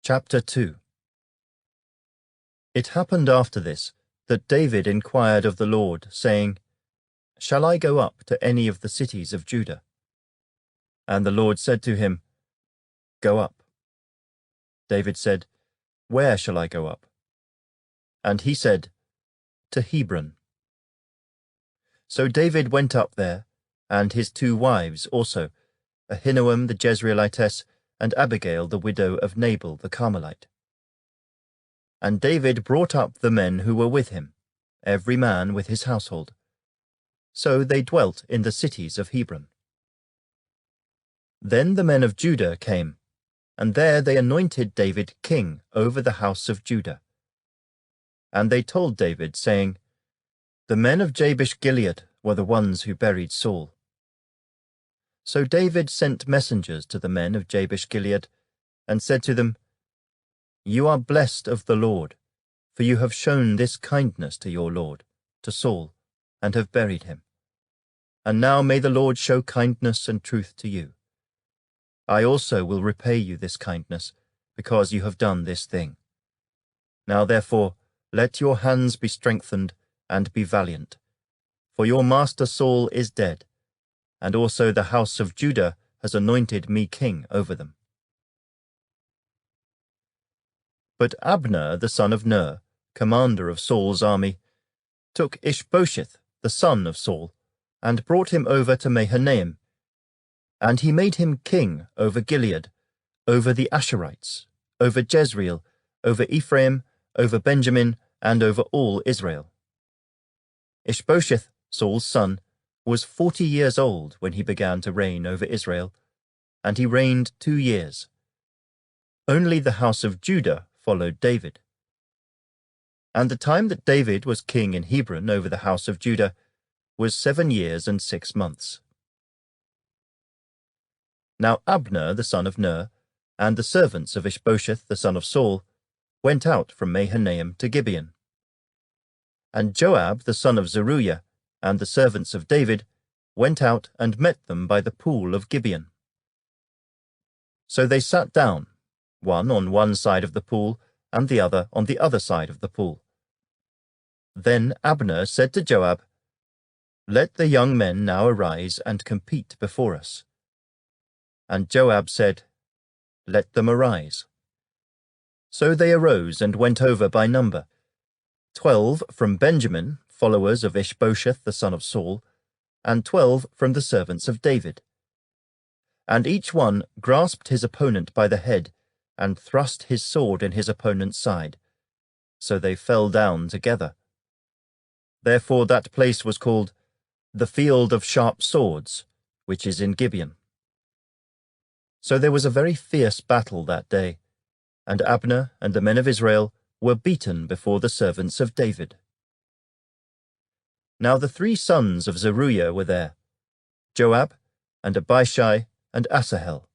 Chapter 2. It happened after this that David inquired of the Lord, saying, Shall I go up to any of the cities of Judah? And the Lord said to him, Go up. David said, Where shall I go up? And he said, To Hebron. So David went up there, and his 2 wives also, Ahinoam the Jezreelitess, and Abigail the widow of Nabal the Carmelite. And David brought up the men who were with him, every man with his household. So they dwelt in the cities of Hebron. Then the men of Judah came, and there they anointed David king over the house of Judah. And they told David, saying, The men of Jabesh-Gilead were the ones who buried Saul. So David sent messengers to the men of Jabesh-Gilead, and said to them, You are blessed of the Lord, for you have shown this kindness to your lord, to Saul, and have buried him. And now may the Lord show kindness and truth to you. I also will repay you this kindness, because you have done this thing. Now therefore let your hands be strengthened, and be valiant. For your master Saul is dead, and also the house of Judah has anointed me king over them. But Abner the son of Ner, commander of Saul's army, took Ishbosheth the son of Saul, and brought him over to Mahanaim. And he made him king over Gilead, over the Asherites, over Jezreel, over Ephraim, over Benjamin, and over all Israel. Ishbosheth, Saul's son, was 40 years old when he began to reign over Israel, and he reigned 2 years. Only the house of Judah followed David. And the time that David was king in Hebron over the house of Judah was 7 years and 6 months. Now Abner the son of Ner, and the servants of Ishbosheth the son of Saul, went out from Mahanaim to Gibeon. And Joab the son of Zeruiah, and the servants of David, went out and met them by the pool of Gibeon. So they sat down, one on one side of the pool, and the other on the other side of the pool. Then Abner said to Joab, Let the young men now arise and compete before us. And Joab said, Let them arise. So they arose and went over by number, 12 from Benjamin, followers of Ishbosheth the son of Saul, and 12 from the servants of David. And each one grasped his opponent by the head, and thrust his sword in his opponent's side. So they fell down together. Therefore that place was called the Field of Sharp Swords, which is in Gibeon. So there was a very fierce battle that day, and Abner and the men of Israel were beaten before the servants of David. Now the 3 sons of Zeruiah were there, Joab, and Abishai, and Asahel.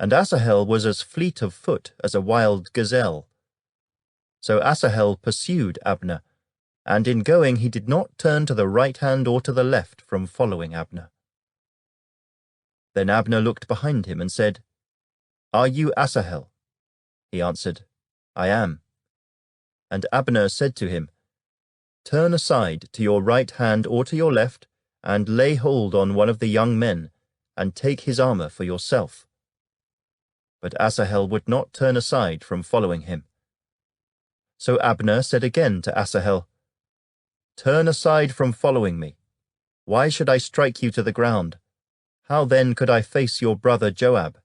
And Asahel was as fleet of foot as a wild gazelle. So Asahel pursued Abner, and in going he did not turn to the right hand or to the left from following Abner. Then Abner looked behind him and said, Are you Asahel? He answered, I am. And Abner said to him, Turn aside to your right hand or to your left, and lay hold on one of the young men, and take his armor for yourself. But Asahel would not turn aside from following him. So Abner said again to Asahel, Turn aside from following me. Why should I strike you to the ground? How then could I face your brother Joab?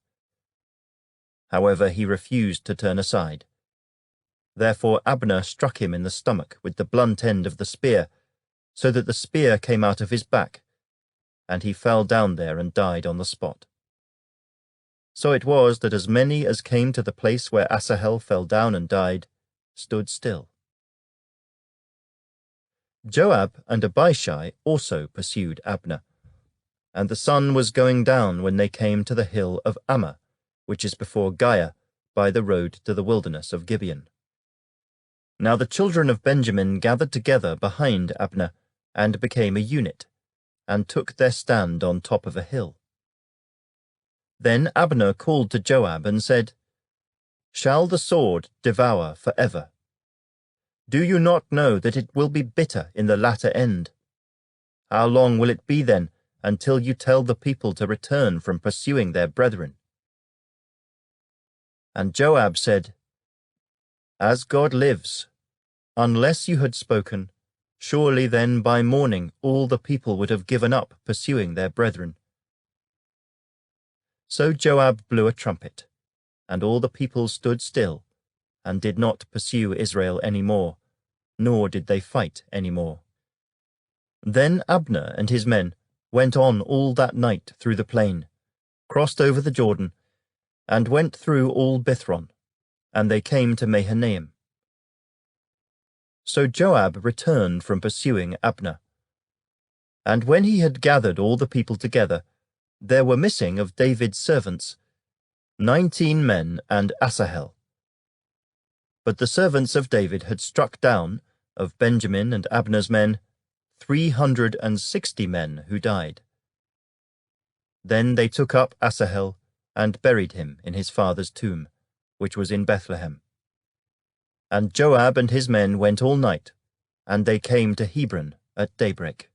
However, he refused to turn aside. Therefore Abner struck him in the stomach with the blunt end of the spear, so that the spear came out of his back, and he fell down there and died on the spot. So it was that as many as came to the place where Asahel fell down and died stood still. Joab and Abishai also pursued Abner, and the sun was going down when they came to the hill of Ammah, which is before Giah, by the road to the wilderness of Gibeon. Now the children of Benjamin gathered together behind Abner, and became a unit, and took their stand on top of a hill. Then Abner called to Joab and said, shall the sword devour for ever? Do you not know that it will be bitter in the latter end? How long will it be then until you tell the people to return from pursuing their brethren?" And Joab said, "As God lives, unless you had spoken, surely then by morning all the people would have given up pursuing their brethren." So Joab blew a trumpet, and all the people stood still, and did not pursue Israel any more, nor did they fight any more. Then Abner and his men went on all that night through the plain, crossed over the Jordan, and went through all Bithron, and they came to Mahanaim. So Joab returned from pursuing Abner. And when he had gathered all the people together, there were missing of David's servants 19 men and Asahel. But the servants of David had struck down, of Benjamin and Abner's men, 360 men who died. Then they took up Asahel and buried him in his father's tomb, which was in Bethlehem. And Joab and his men went all night, and they came to Hebron at daybreak.